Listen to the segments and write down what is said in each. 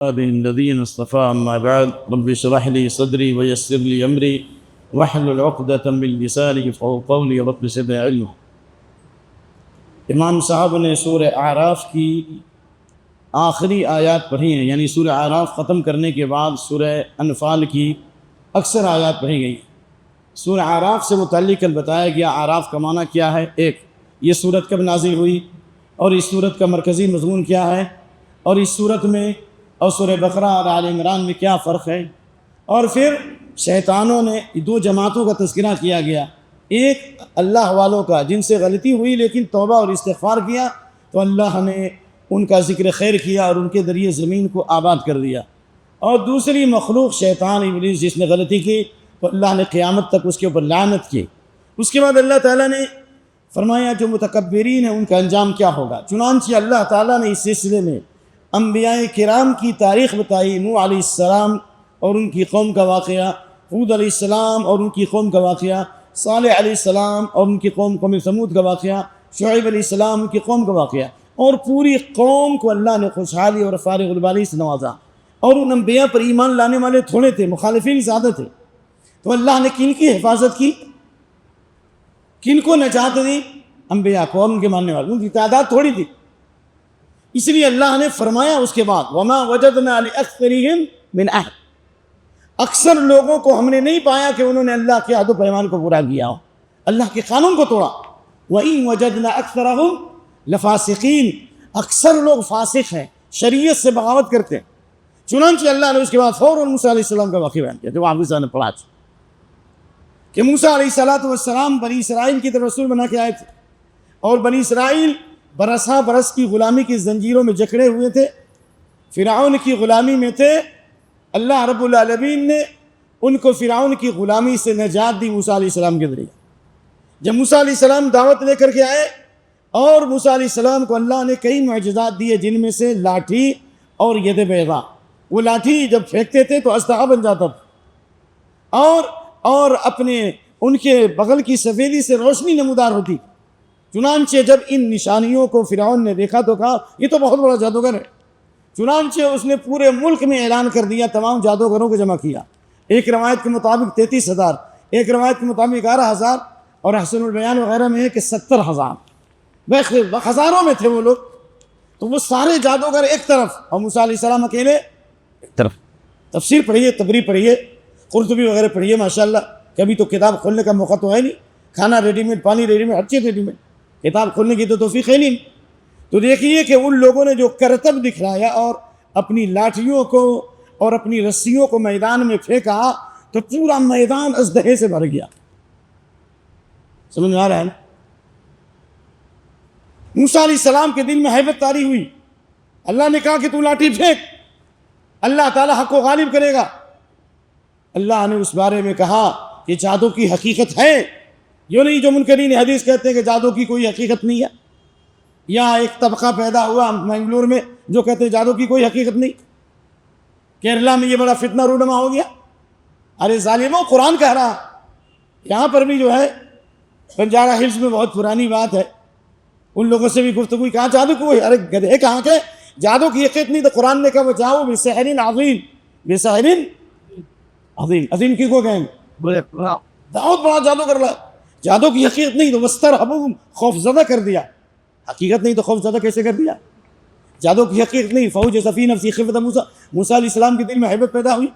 الذين اصطفى أما بعد رب اشرح لي صدري ويسر لي أمري واحلل عقدة من لساني يفقهوا قولي رب زدني علما۔ امام صاحب نے سورہ اعراف کی آخری آیات پڑھی ہیں، یعنی سورہ اعراف ختم کرنے کے بعد سورہ انفال کی اکثر آیات پڑھی گئی۔ سورہ اعراف سے متعلق کل بتایا گیا اعراف کا معنی کیا ہے، ایک یہ صورت کب نازل ہوئی اور اس صورت کا مرکزی مضمون کیا ہے، اور اس صورت میں اور سورہ بقرہ اور آل عمران میں کیا فرق ہے، اور پھر شیطانوں نے دو جماعتوں کا تذکرہ کیا گیا، ایک اللہ والوں کا جن سے غلطی ہوئی لیکن توبہ اور استغفار کیا تو اللہ نے ان کا ذکر خیر کیا اور ان کے ذریعے زمین کو آباد کر دیا، اور دوسری مخلوق شیطان ابلیس جس نے غلطی کی تو اللہ نے قیامت تک اس کے اوپر لعنت کی۔ اس کے بعد اللہ تعالیٰ نے فرمایا جو متکبرین ہیں ان کا انجام کیا ہوگا۔ چنانچہ اللہ تعالیٰ نے اس سلسلے میں انبیاء کرام کی تاریخ بتائی، نوح علیہ السلام اور ان کی قوم کا واقعہ، ہود علیہ السلام اور ان کی قوم کا واقعہ، صالح علیہ السلام اور ان کی قوم ثمود کا واقعہ، شعیب علیہ السلام ان کی قوم کا واقعہ، اور پوری قوم کو اللہ نے خوشحالی اور فارغ البالی سے نوازا، اور ان انبیاء پر ایمان لانے والے تھوڑے تھے، مخالفین زیادہ تھے، تو اللہ نے کن کی حفاظت کی، کن کو نجات دی؟ انبیاء کو اور ان کے ماننے والوں کی تعداد تھوڑی تھی، اس لیے اللہ نے فرمایا اس کے بعد وَمَا وَجَدْنَا لِأَكْثَرِهِمْ مِنْ أَحَدٍ، اکثر لوگوں کو ہم نے نہیں پایا کہ انہوں نے اللہ کے عہد و پیمان کو پورا کیا ہو، اللہ کے قانون کو توڑا۔ وَإِن وَجَدْنَا أَكْثَرَهُمْ لَفَاسِقِينَ، اکثر لوگ فاسق ہیں، شریعت سے بغاوت کرتے ہیں۔ چنانچہ اللہ نے اس کے بعد فوراً موسیٰ علیہ السلام کا واقعہ بیان کیا جو آپ نے پڑھا کہ موسیٰ علیہ السلام بنی اسرائیل کی طرف رسول بنا کے آئے تھے، اور بنی اسرائیل برس کی غلامی کی زنجیروں میں جکڑے ہوئے تھے، فرعون کی غلامی میں تھے۔ اللہ رب العالمین نے ان کو فرعون کی غلامی سے نجات دی موسیٰ علیہ السلام کے ذریعے۔ جب موسیٰ علیہ السلام دعوت لے کر کے آئے اور موسیٰ علیہ السلام کو اللہ نے کئی معجزات دیے، جن میں سے لاٹھی اور ید بیضا، وہ لاٹھی جب پھینکتے تھے تو اسلحہ بن جاتا تھا، اور اپنے ان کے بغل کی سفیدی سے روشنی نمودار ہوتی۔ چنانچہ جب ان نشانیوں کو فرعون نے دیکھا تو کہا یہ تو بہت بڑا جادوگر ہے، چنانچہ اس نے پورے ملک میں اعلان کر دیا، تمام جادوگروں کو جمع کیا۔ ایک روایت کے مطابق 33,000، ایک روایت کے مطابق 11,000، اور احسن البیان وغیرہ میں ہے کہ 70,000، ہزاروں میں تھے وہ لوگ۔ تو وہ سارے جادوگر ایک طرف اور موسیٰ علیہ السلام اکیلے ایک طرف۔ تفسیر پڑھیے، تبریئ پڑھیے، قرطبی وغیرہ پڑھیے، ماشاءاللہ۔ کبھی تو کتاب کھولنے کا موقع تو ہے نہیں، کھانا ریڈی میڈ، پانی ریڈی میڈ، ہر چیز ریڈی میڈ، کتاب کھولنے کی تو توفیق ہے نہیں۔ تو دیکھیے کہ ان لوگوں نے جو کرتب دکھلایا اور اپنی لاٹھیوں کو اور اپنی رسیوں کو میدان میں پھینکا تو پورا میدان اژدہے سے بھر گیا۔ سمجھ میں آ رہا ہے نا؟ موسیٰ علیہ السلام کے دل میں ہیبت طاری ہوئی، اللہ نے کہا کہ تو لاٹھی پھینک، اللہ تعالیٰ حق کو غالب کرے گا۔ اللہ نے اس بارے میں کہا کہ جادو کی حقیقت ہے، یہ نہیں جو منکرین حدیث کہتے ہیں کہ جادو کی کوئی حقیقت نہیں ہے۔ یا ایک طبقہ پیدا ہوا منگلور میں جو کہتے ہیں جادو کی کوئی حقیقت نہیں، کیرلا میں یہ بڑا فتنہ رونما ہو گیا۔ ارے ظالموں، قرآن کہہ رہا، یہاں پر بھی جو ہے بنجارہ ہلز میں بہت پرانی بات ہے، ان لوگوں سے بھی گفتگو، کہاں جادو کوئی، ارے گدھے کہاں کے، جادو کی حقیقت نہیں تو قرآن نے کہا بچاؤ بسحر عظیم، بسحر عظیم، عظیم کی کو کہیں بہت بڑا جادو کر رہا، جادو کی حقیقت نہیں تو واسترہبوہم، خوف زدہ کر دیا، حقیقت نہیں تو خوف زدہ کیسے کر دیا؟ جادو کی حقیقت نہیں، فوجس فی نفسی خیفۃ موسیٰ، موسیٰ علیہ السلام کے دل میں ہیبت پیدا ہوئی،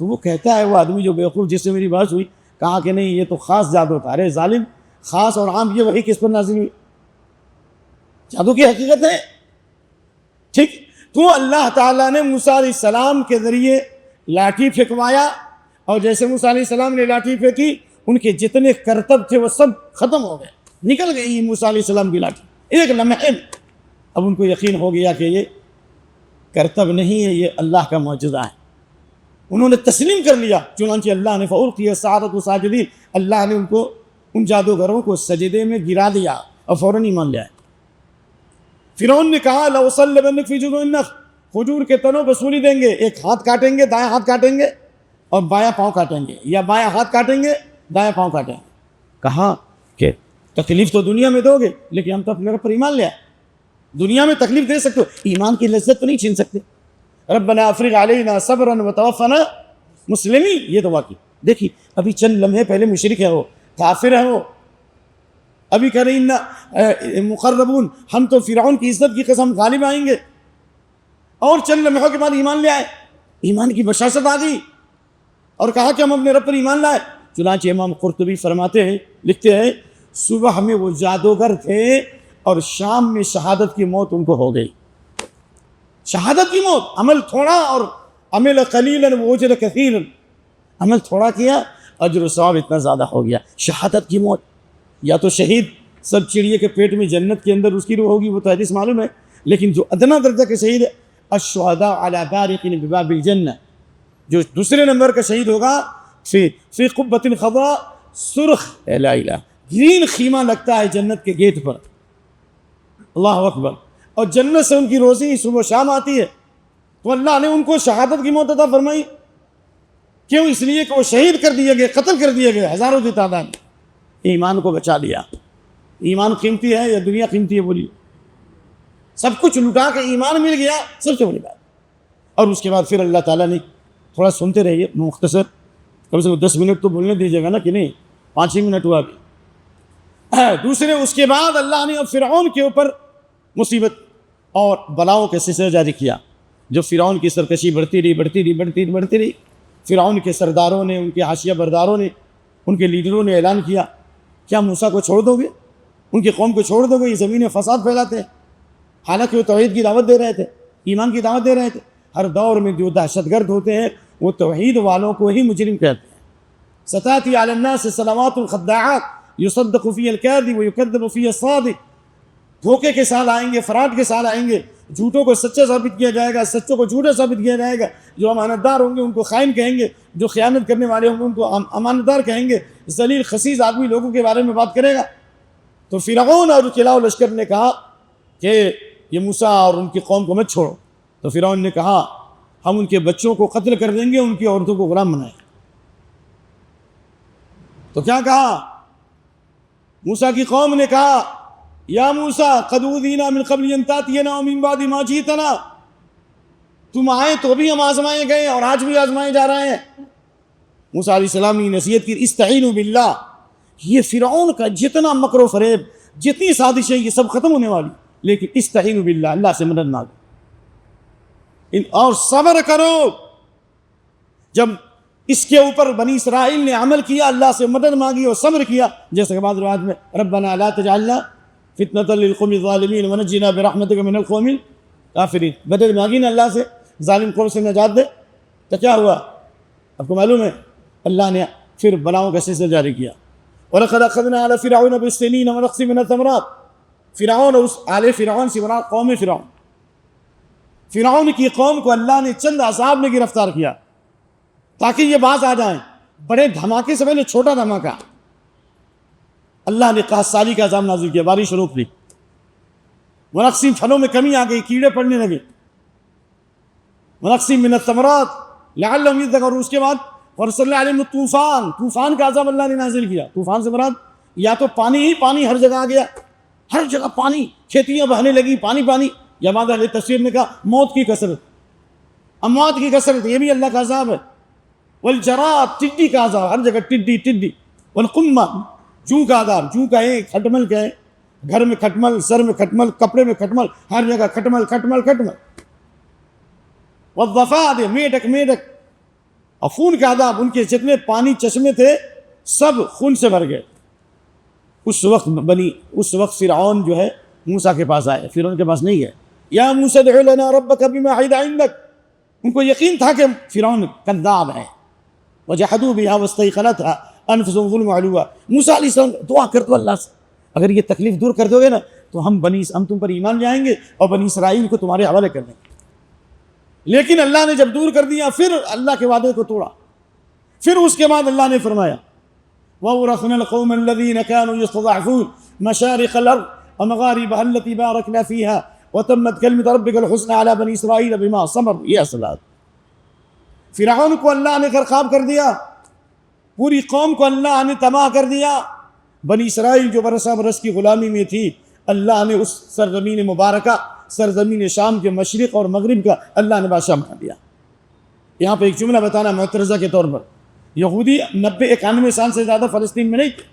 تو وہ کہتا ہے وہ آدمی جو بیوقوف جس سے میری بات ہوئی، کہا کہ نہیں یہ تو خاص جادو تھا۔ ارے ظالم، خاص اور عام یہ وحی کس پر نازل ہوئی؟ جادو کی حقیقت ہے، ٹھیک؟ تو اللہ تعالیٰ نے موسیٰ علیہ السلام کے ذریعے لاٹھی پھینکوایا، اور جیسے موسیٰ علیہ السلام نے لاٹھی پھینکی ان کے جتنے کرتب تھے وہ سب ختم ہو گئے، نکل گئی موسیٰ علیہ السلام کی لاٹھی ایک لمحے میں۔ اب ان کو یقین ہو گیا کہ یہ کرتب نہیں ہے، یہ اللہ کا معجزہ ہے، انہوں نے تسلیم کر لیا۔ چنانچہ اللہ نے فَأُلْقِيَ السَّحَرَةُ سَاجِدِينَ، اللہ نے ان کو، ان جادوگروں کو سجدے میں گرا دیا اور فوراً ایمان لے آئے۔ فرعون نے کہا لَأُصَلِّبَنَّكَ فِي جُذُوعِ النَّخْلِ، کھجور کے تنوں پر سولی دیں گے، ایک ہاتھ کاٹیں گے، دائیں ہاتھ کاٹیں گے اور بایاں پاؤں کاٹیں گے، یا بایاں ہاتھ کاٹیں گے دائیں پاؤں کاٹیں گے۔ کہا کہ تکلیف تو دنیا میں دو گے لیکن ہم تو اپنے رب پر ایمان لے آئے، دنیا میں تکلیف دے سکتے ہو، ایمان کی لذت تو نہیں چھین سکتے۔ ربنا افرغ علینا صبرا وتوفنا مسلمین. یہ تو واقعی دیکھیے ابھی چند لمحے پہلے مشرک ہے وہ، کافر ہے وہ، ابھی کہہ رہے ہیں مقربون، ہم تو فرعون کی عزت کی قسم غالب آئیں گے، اور چند لمحوں کے بعد ایمان لے آئے، ایمان کی بشاشت آ گئی اور کہا کہ ہم اپنے رب پر ایمان لائے. چنانچہ امام قرطبی فرماتے ہیں، لکھتے ہیں صبح میں وہ جادوگر تھے اور شام میں شہادت کی موت ان کو ہو گئی. شہادت کی موت، عمل تھوڑا اور عمل قلیلا واجر کثیرا، عمل تھوڑا کیا اجر و ثواب اتنا زیادہ ہو گیا. شہادت کی موت، یا تو شہید سب چڑیے کے پیٹ میں جنت کے اندر اس کی روح ہوگی، وہ تو حدیث معلوم ہے، لیکن جو ادنا درجہ کے شہید ہے الشہداء علی بارق بباب الجنہ، جو دوسرے نمبر کا شہید ہوگا فی قبۃ خضراء سرخ لا الہ، گرین خیمہ لگتا ہے جنت کے گیٹ پر، اللہ اکبر، اور جنت سے ان کی روزی صبح و شام آتی ہے. تو اللہ نے ان کو شہادت کی موت عطا فرمائی. کیوں؟ اس لیے کہ وہ شہید کر دیے گئے، قتل کر دیے گئے ہزاروں کی تعداد میں. ایمان کو بچا لیا. ایمان قیمتی ہے یا دنیا قیمتی ہے؟ بولیے. سب کچھ لٹا کے ایمان مل گیا، سب سے بڑی بات. اور اس کے بعد پھر اللہ تعالیٰ نے، تھوڑا سنتے رہیے مختصر، کم سے کم 10 منٹ تو بولنے دیجیے گا نا، کہ نہیں 5 ہی منٹ ہوا ابھی. دوسرے اس کے بعد اللہ نے اب فرعون کے اوپر مصیبت اور بلاؤں کے سلسلہ جاری کیا. جو فرعون کی سرکشی بڑھتی رہی، فرعون کے سرداروں نے، ان کے حاشیہ برداروں نے، ان کے لیڈروں نے اعلان کیا، کیا موسیٰ کو چھوڑ دو گے؟ ان کی قوم کو چھوڑ دو گے؟ یہ زمین میں فساد پھیلاتے ہیں. حالانکہ وہ توحید کی دعوت دے رہے تھے، ایمان کی دعوت دے رہے تھے. ہر دور میں جو دہشت گرد ہوتے ہیں وہ توحید والوں کو ہی مجرم کہتے ہیں. ستاتی علی الناس صلوات الخداعات یصدق فی الکاذب ویکذب فی الصادق. دھوکے کے سال آئیں گے، فراڈ کے سال آئیں گے، جھوٹوں کو سچے ثابت کیا جائے گا، سچوں کو جھوٹے ثابت کیا جائے گا. جو امانت دار ہوں گے ان کو خائن کہیں گے، جو خیانت کرنے والے ہوں گے ان کو امانت دار کہیں گے. ذلیل خسیس آدمی لوگوں کے بارے میں بات کرے گا. تو فرعون اور کلاؤ لشکر نے کہا کہ یہ موسیٰ اور ان کی قوم کو مت چھوڑو. تو فرعون نے کہا ہم ان کے بچوں کو قتل کر دیں گے، ان کی عورتوں کو غلام بنائیں. تو کیا کہا؟ موسیٰ کی قوم نے کہا یا موسیٰ قد اوذینا من قبل ان تأتینا ومن بعد ما جئتنا. تم آئے تو بھی ہم آزمائے گئے اور آج بھی آزمائے جا رہے ہیں. موسیٰ علیہ السلام نے نصیحت کی استعینوا باللہ. یہ فرعون کا جتنا مکر و فریب، جتنی سازشیں، یہ سب ختم ہونے والی، لیکن استعینوا باللہ، اللہ سے مدد مانگو اور صبر کرو. جب اس کے اوپر بنی اسرائیل نے عمل کیا، اللہ سے مدد مانگی اور صبر کیا، جیسے کہ بعض روایات میں ربنا لا تجعلنا فتنة للقوم الظالمین ونجنا برحمتک من القوم الکافرین. مدد مانگی نا اللہ سے، ظالم قوم سے نجات دے. تو کیا ہوا آپ کو معلوم ہے؟ اللہ نے پھر بلاؤں کا سلسلہ جاری کیا. وَلَقَدْ أَخَذْنَا عَلَى فِرْعَوْنَ بِالسِّنِينَ وَنَقْصٍ مِنَ الثَّمَرَاتِ. فرعون اور اس آل فرعون سے مراد قوم فرعون. فرعون کی قوم کو اللہ نے چند عذاب میں گرفتار کیا تاکہ یہ باز آ جائیں. بڑے دھماکے سے پہلے چھوٹا دھماکہ، اللہ نے قحط سالی کا عذاب نازل کیا، بارش روک دی. ونقص، پھلوں میں کمی آ گئی، کیڑے پڑنے لگے. ونقص من الثمرات لعلهم يذكرون. اس کے بعد ورسلنا عليهم الطوفان، طوفان کا عذاب اللہ نے نازل کیا. طوفان سے مراد یا تو پانی ہی پانی ہر جگہ آ گیا، ہر جگہ پانی، کھیتیاں بہنے لگی، پانی پانی. یا بعض اہل تفسیر نے کہا موت کی کثرت، اموات کی کثرت، یہ بھی اللہ کا عذاب ہے. والجراد، ٹڈی کا عذاب، ہر جگہ ٹڈی. والقمہ، جو کا عذاب، جو کا ہے کھٹمل کا ہے، گھر میں کھٹمل، سر میں کھٹمل، کپڑے میں کھٹمل، ہر جگہ کھٹمل کھٹمل کھٹمل. والضفادع، میڈک، اور خون کا عذاب. ان کے جتنے پانی چشمے تھے سب خون سے بھر گئے. اس وقت فرعون جو ہے موسیٰ کے پاس آئے. فرعون کے پاس نہیں ہے. یا موسیٰ ادع لنا ربک بما عہد عندک. ان کو یقین تھا کہ فرعون کذاب ہے. وجحدوا بها واستيقنتها انفسهم ظلما وعلوا. موسیٰ علیہ السلام دعا کر دو اللہ سے، اگر یہ تکلیف دور کر دو گے نا تو ہم تم پر ایمان لے آئیں گے اور بنی اسرائیل کو تمہارے حوالے کر دیں گے. لیکن اللہ نے جب دور کر دیا پھر اللہ کے وعدے کو توڑا. پھر اس کے بعد اللہ نے فرمایا وَأَوْرَثْنَا الْقَوْمَ الَّذِينَ كَانُوا يَسْتَضْعَفُونَ مَشَارِقَ الْأَرْضِ وَمَغَارِبَهَا الَّتِي بَارَكْنَا فِيهَا وَتَمَّتْ كَلِمَةُ رَبِّكَ الْحُسْنَىٰ عَلَىٰ بَنِي إِسْرَائِيلَ بِمَا صَبَرُوا. یہ اصلات فرعون کو اللہ نے غرقاب کر دیا، پوری قوم کو اللہ نے تباہ کر دیا. بنی اسرائیل جو برس کی غلامی میں تھی، اللہ نے اس سرزمین مبارکہ سرزمین شام کے مشرق اور مغرب کا اللہ نے بادشاہ بنا دیا۔ یہاں پہ ایک جملہ بتانا معترضہ کے طور پر، یہودی 90-91 سال سے زیادہ فلسطین میں نہیں تھے،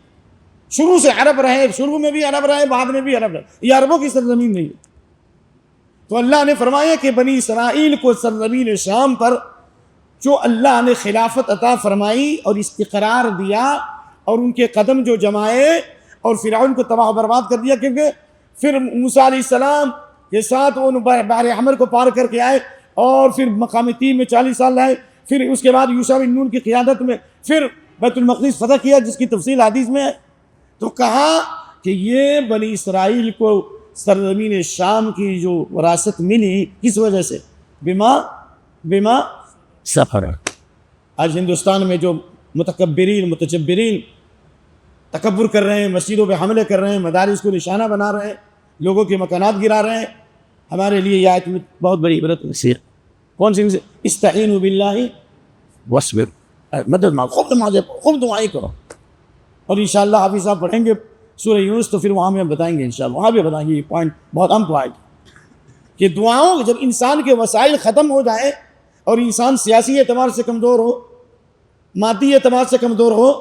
شروع سے عرب رہے، شروع میں بھی عرب رہے، بعد میں بھی عرب رہے، یہ عربوں کی سرزمین نہیں ہے۔ تو اللہ نے فرمایا کہ بنی اسرائیل کو سرزمین شام پر جو اللہ نے خلافت عطا فرمائی اور استقرار دیا اور ان کے قدم جو جمائے اور فرعون کو تباہ و برباد کر دیا، کیونکہ پھر موسیٰ علیہ السلام کے ساتھ وہ بحر احمر کو پار کر کے آئے اور پھر مقام تین میں 40 سال رہے، پھر اس کے بعد یوشع بن نون کی قیادت میں پھر بیت المقدس فتح کیا، جس کی تفصیل حدیث میں ہے۔ تو کہا کہ یہ بنی اسرائیل کو سرزمین شام کی جو وراثت ملی کس وجہ سے؟ بما سفر۔ آج ہندوستان میں جو متجبرین تکبر کر رہے ہیں، مسجدوں پہ حملے کر رہے ہیں، مدارس کو نشانہ بنا رہے ہیں، لوگوں کے مکانات گرا رہے ہیں، ہمارے لیے یہ آیت میں بہت بڑی عبرت نصیحت۔ کون سی؟ استعینوا باللہ واصبر، مدد مانگو، خوب دعائیں کرو۔ اور انشاءاللہ حافظ صاحب پڑھیں گے سورہ یونس تو پھر وہاں میں بتائیں گے، انشاءاللہ وہاں بھی بتائیں گے، یہ پوائنٹ بہت اہم پوائنٹ کہ دعاؤں جب انسان کے وسائل ختم ہو جائے اور انسان سیاسی اعتبار سے کمزور ہو، مادی اعتبار سے کمزور ہو،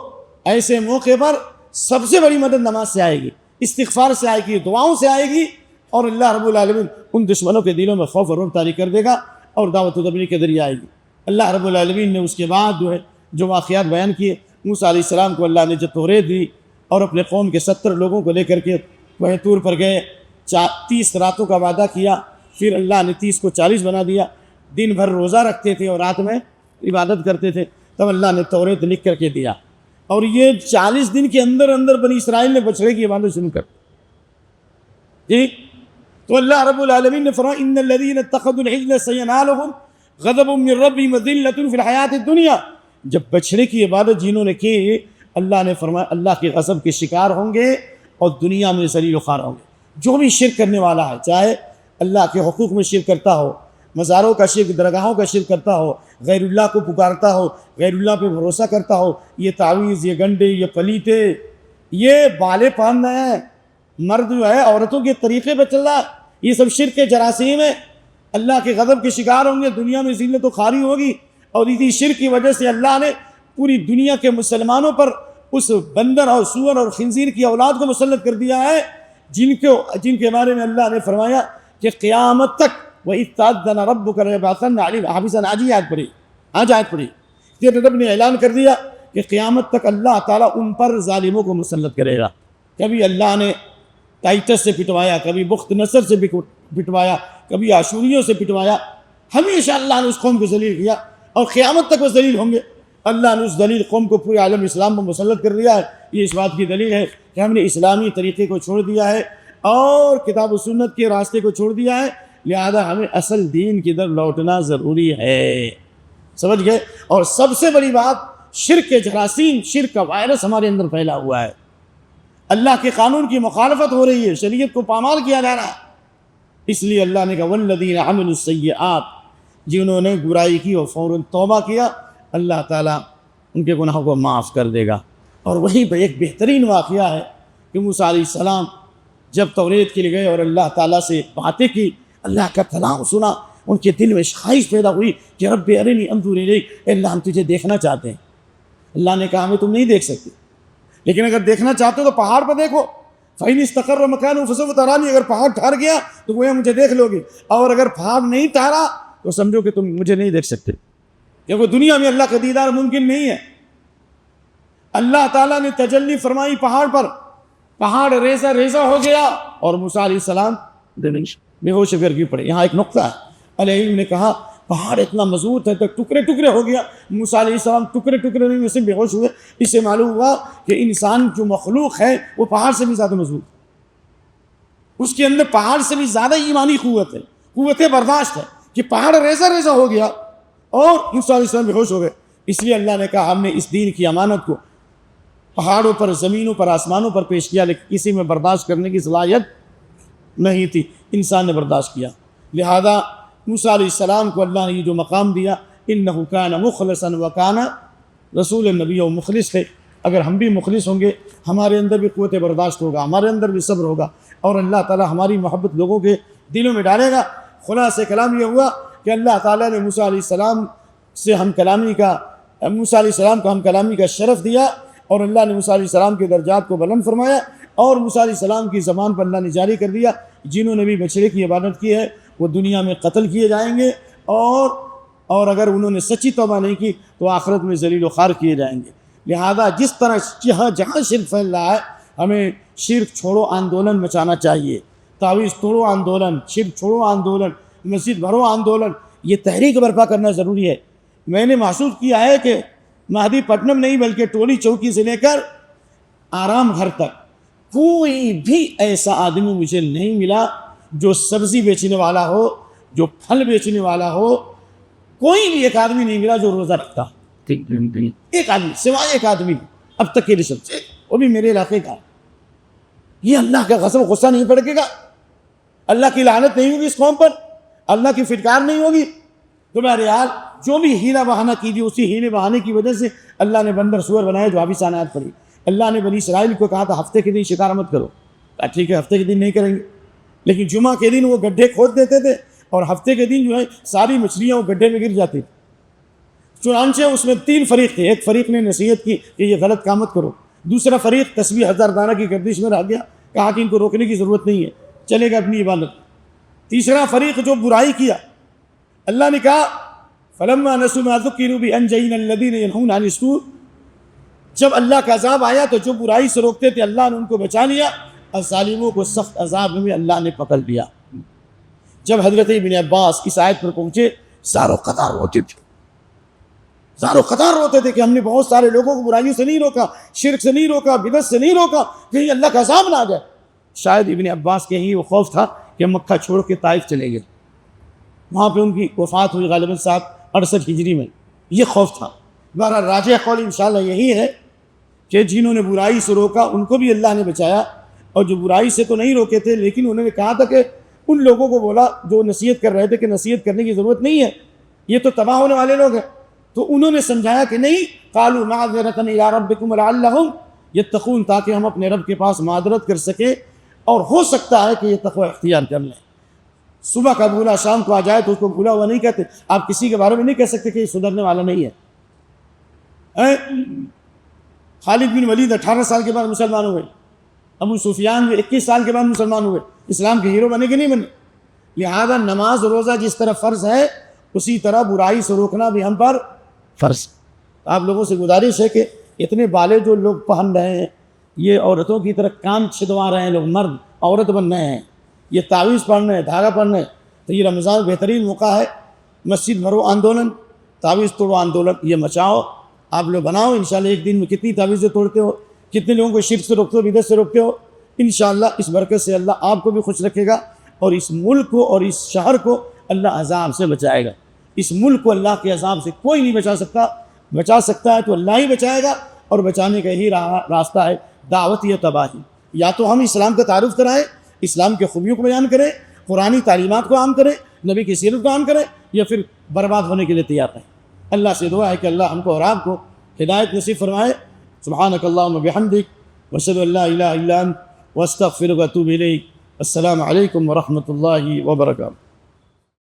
ایسے موقع پر سب سے بڑی مدد نماز سے آئے گی، استغفار سے آئے گی، دعاؤں سے آئے گی، اور اللہ رب العالمین ان دشمنوں کے دلوں میں خوف اور رعب طاری کر دے گا اور دعوت و تبلیغ کے ذریعے آئے گی۔ اللہ رب العالمین نے اس کے بعد جو واقعات بیان کیے، موسیٰ علیہ السلام کو اللہ نے جو توریت دی اور اپنے قوم کے 70 لوگوں کو لے کر کے کوہ طور پر گئے، 30 راتوں کا وعدہ کیا، پھر اللہ نے 30 کو 40 بنا دیا، دن بھر روزہ رکھتے تھے اور رات میں عبادت کرتے تھے، تب اللہ نے توریت لکھ کر کے دیا۔ اور یہ 40 دن کے اندر اندر بنی اسرائیل نے بچڑے کی عبادت شروع کر ٹھیک۔ تو اللہ رب العالمین نے فرمایا ان الذین اتخذوا العجل سینالهم غضب من ربهم وذلۃ فی الحیاۃ الدنیا، جب بچڑے کی عبادت جنہوں نے کی، اللہ نے فرمایا اللہ کے غضب کے شکار ہوں گے اور دنیا میں ذلیل و خوار ہوں گے۔ جو بھی شرک کرنے والا ہے، چاہے اللہ کے حقوق میں شرک کرتا ہو، مزاروں کا شرک، درگاہوں کا شرک کرتا ہو، غیر اللہ کو پکارتا ہو، غیر اللہ پہ بھروسہ کرتا ہو، یہ تعویذ، یہ گنڈے، یہ پلیتے، یہ بالے پہن رہے ہیں، مرد جو ہے عورتوں کے طریقے پہ چل رہا ہے، یہ سب شرک کے جراثیم ہیں، اللہ کے غضب کے شکار ہوں گے، دنیا میں ذلت و خواری ہوگی۔ اور اسی شرک کی وجہ سے اللہ نے پوری دنیا کے مسلمانوں پر اس بندر اور سور اور خنزیر کی اولاد کو مسلط کر دیا ہے، جن کے بارے میں اللہ نے فرمایا کہ قیامت تک وَإِذْ تَأَذَّنَ رَبُّكَ لَيَبْعَثَنَّ عَلَيْهِمْ حَافِظًا، آج آیت پڑھی کہ رب نے اعلان کر دیا کہ قیامت تک اللہ تعالیٰ ان پر ظالموں کو مسلط کرے گا۔ کبھی اللہ نے ٹائٹس سے پٹوایا، کبھی بخت نصر سے پٹوایا، کبھی آشوریوں سے پٹوایا، ہمیشہ اللہ نے اس قوم کو ذلیل کیا اور قیامت تک وہ ذلیل ہوں گے۔ اللہ نے اس ذلیل قوم کو پورے عالم اسلام میں مسلط کر دیا ہے۔ یہ اس بات کی دلیل ہے کہ ہم نے اسلامی طریقے کو چھوڑ دیا ہے اور کتاب و سنت کے راستے کو چھوڑ دیا ہے، لہذا ہمیں اصل دین کی طرف لوٹنا ضروری ہے، سمجھ گئے؟ اور سب سے بڑی بات، شرک کے جراثیم، شرک کا وائرس ہمارے اندر پھیلا ہوا ہے، اللہ کے قانون کی مخالفت ہو رہی ہے، شریعت کو پامال کیا جا رہا ہے۔ اس لیے اللہ نے کہا والذین عملوا السیئات، جنہوں نے برائی کی اور فوراً توبہ کیا، اللہ تعالیٰ ان کے گناہوں کو معاف کر دے گا۔ اور وہیں پہ ایک بہترین واقعہ ہے کہ موسیٰ علیہ السلام جب توریت کے لیے گئے اور اللہ تعالیٰ سے باتیں کی، اللہ کا کلام سنا، ان کے دل میں خواہش پیدا ہوئی کہ رب ارنی انظر الیک، اے اللہ ہم تجھے دیکھنا چاہتے ہیں۔ اللہ نے کہا ہمیں تم نہیں دیکھ سکتے، لیکن اگر دیکھنا چاہتے ہو تو پہاڑ پر دیکھو، فَإِنِ اسْتَقَرَّ مَكَانُهُ فَسَوْفَ تَرَانِي، اگر پہاڑ ٹھہر گیا تو وہ مجھے دیکھ لو گے، اور اگر پہاڑ نہیں ٹھہرا تو سمجھو کہ تم مجھے نہیں دیکھ سکتے، کیونکہ دنیا میں اللہ کا دیدار ممکن نہیں ہے۔ اللہ تعالیٰ نے تجلی فرمائی پہاڑ پر، پہاڑ ریزہ ریزہ ہو گیا اور موسیٰ علیہ السلام بے ہوش گر گر پڑے۔ یہاں ایک نقطہ ہے، اہل علم نے کہا پہاڑ اتنا مضبوط ہے تو ٹکڑے ٹکڑے ہو گیا، موسیٰ علیہ السلام ٹکڑے ٹکڑے نہیں ویسے بے ہوش ہوئے۔ اس سے معلوم ہوا کہ انسان جو مخلوق ہے وہ پہاڑ سے بھی زیادہ مضبوط، اس کے اندر پہاڑ سے بھی زیادہ ایمانی قوت ہے، قوت برداشت ہے، کہ پہاڑ ریزہ ریزہ ہو گیا اور موسیٰ علیہ السلام بے ہوش ہو گئے۔ اس لیے اللہ نے کہا ہم نے اس دین کی امانت کو پہاڑوں پر، زمینوں پر، آسمانوں پر پیش کیا، لیکن کسی میں برداشت کرنے کی صلاحیت نہیں تھی، انسان نے برداشت کیا۔ لہذا موسیٰ علیہ السلام کو اللہ نے یہ جو مقام دیا، انہ کان مخلصا وکان رسول النبی، و مخلص تھے۔ اگر ہم بھی مخلص ہوں گے، ہمارے اندر بھی قوت برداشت ہوگا، ہمارے اندر بھی صبر ہوگا، اور اللہ تعالی ہماری محبت لوگوں کے دلوں میں ڈالے گا۔ خلاصہ کلام یہ ہوا کہ اللہ تعالیٰ نے موسیٰ علیہ السلام سے ہم کلامی کا شرف دیا، اور اللہ نے موسیٰ علیہ السلام کے درجات کو بلند فرمایا، اور موسیٰ علیہ السلام کی زبان پر اللہ نے جاری کر دیا جنہوں نے بھی بچڑے کی عبادت کی ہے وہ دنیا میں قتل کیے جائیں گے، اور اگر انہوں نے سچی توبہ نہیں کی تو آخرت میں ذلیل و خوار کیے جائیں گے۔ لہذا جس طرح جہاں شرک پھیل رہا ہے ہمیں شرک چھوڑو آندولن مچانا چاہیے، تعویذ توڑو آندولن، شرک چھوڑو آندولن، مسجد بھرو آندولن، یہ تحریک برپا کرنا ضروری ہے۔ میں نے محسوس کیا ہے کہ مہدی پٹنم نہیں بلکہ ٹولی چوکی سے لے کر آرام گھر تک کوئی بھی ایسا آدمی مجھے نہیں ملا جو سبزی بیچنے والا ہو، جو پھل بیچنے والا ہو، کوئی بھی ایک آدمی نہیں ملا جو روزہ رکھتا، ایک آدمی سوائے ایک آدمی اب تک کے رشت سے، وہ بھی میرے علاقے کا۔ یہ اللہ کا قسم غصہ نہیں پڑے گا، اللہ کی لعنت نہیں ہوگی اس قوم پر، اللہ کی فٹکار نہیں ہوگی؟ تو بہرحال جو بھی ہیلا بہانہ کیجیے، اسی ہیلے بہانے کی وجہ سے اللہ نے بندر سور بنائے جو ابھی آیات پڑھی۔ اللہ نے بنی اسرائیل کو کہا تھا ہفتے کے دن شکار مت کرو، کہا ٹھیک ہے ہفتے کے دن نہیں کریں گے، لیکن جمعہ کے دن وہ گڈھے کھود دیتے تھے اور ہفتے کے دن جو ہے ساری مچھلیاں وہ گڈھے میں گر جاتی تھیں۔ چنانچہ اس میں 3 فریق تھے، ایک فریق نے نصیحت کی کہ یہ غلط کام مت کرو، دوسرا فریق تسبیح 1000 دانہ کی گردش میں رہ گیا، کہا کہ ان کو روکنے کی ضرورت نہیں ہے، چلے گا اپنی عبادت۔ تیسرا فریق جو برائی کیا، اللہ نے کہا فلما نسوا ما ذکروا به انجینا الذین ینہون عن السوء، جب اللہ کا عذاب آیا تو جو برائی سے روکتے تھے اللہ نے ان کو بچا لیا، اور ظالموں کو سخت عذاب میں اللہ نے پکڑ لیا۔ جب حضرت ابن عباس اس آیت پر پہنچے زارو قطار روتے تھے کہ ہم نے بہت سارے لوگوں کو برائیوں سے نہیں روکا، شرک سے نہیں روکا، بدعت سے نہیں روکا، کہیں اللہ کا عذاب نہ آ جائے۔ شاید ابن عباس کے ہی وہ خوف تھا کہ مکہ چھوڑ کے طائف چلے گئے، وہاں پہ ان کی وفات ہوئی غالباً 768 ہجری میں، یہ خوف تھا۔ بہرحال راجح قول انشاءاللہ یہی ہے کہ جنہوں نے برائی سے روکا ان کو بھی اللہ نے بچایا، اور جو برائی سے تو نہیں روکے تھے لیکن انہوں نے کہا تھا کہ ان لوگوں کو بولا جو نصیحت کر رہے تھے کہ نصیحت کرنے کی ضرورت نہیں ہے، یہ تو تباہ ہونے والے لوگ ہیں، تو انہوں نے سمجھایا کہ نہیں، قالوا معذرۃ الی ربکم لعلہم یتقون، تاکہ ہم اپنے رب کے پاس معذرت کر سکیں اور ہو سکتا ہے کہ یہ تقوی اختیار کر لیں۔ صبح کا بھولا شام کو آ جائے تو اس کو بھولا ہوا نہیں کہتے، آپ کسی کے بارے میں نہیں کہہ سکتے کہ یہ سدھرنے والا نہیں ہے۔ خالد بن ولید 18 سال کے بعد مسلمان ہوئے، ابو سفیان جو 21 سال کے بعد مسلمان ہوئے، اسلام کے ہیرو بنے کہ نہیں بنے؟ لہذا نماز روزہ جس طرح فرض ہے اسی طرح برائی سے روکنا بھی ہم پر فرض۔ آپ لوگوں سے گزارش ہے کہ اتنے بالے جو لوگ پہن رہے ہیں، یہ عورتوں کی طرح کام چھدوا رہے ہیں، لوگ مرد عورت بن رہے ہیں، یہ تعویذ پڑھ رہے ہیں، دھاگا پڑھ رہے ہیں، تو یہ رمضان بہترین موقع ہے، مسجد بھرو آندولن، تعویذ توڑو آندولن یہ مچاؤ، آپ لوگ بناؤ۔ انشاءاللہ ایک دن میں کتنی تعویذیں توڑتے ہو، کتنے لوگوں کو شرک سے روکتے ہو، بدعت سے روکتے ہو، انشاءاللہ اس برکت سے اللہ آپ کو بھی خوش رکھے گا، اور اس ملک کو اور اس شہر کو اللہ عذاب سے بچائے گا۔ اس ملک کو اللہ کے عذاب سے کوئی نہیں بچا سکتا، بچا سکتا ہے تو اللہ ہی بچائے گا، اور بچانے کا یہی راستہ ہے دعوت یا تباہی۔ یا تو ہم اسلام کا تعارف کرائیں، اسلام کے خوبیوں کو بیان کریں، قرآنی تعلیمات کو عام کریں، نبی کی سیرت کو عام کریں، یا پھر برباد ہونے کے لیے تیار رہیں۔ اللہ سے دعا ہے کہ اللہ ہم کو اور آپ کو ہدایت نصیب فرمائے۔ سبحانک اللہم بحمدک، واشہد ان لا الہ الا انت، واستغفرک واتوب الیک۔ السلام علیکم ورحمۃ اللہ وبرکاتہ۔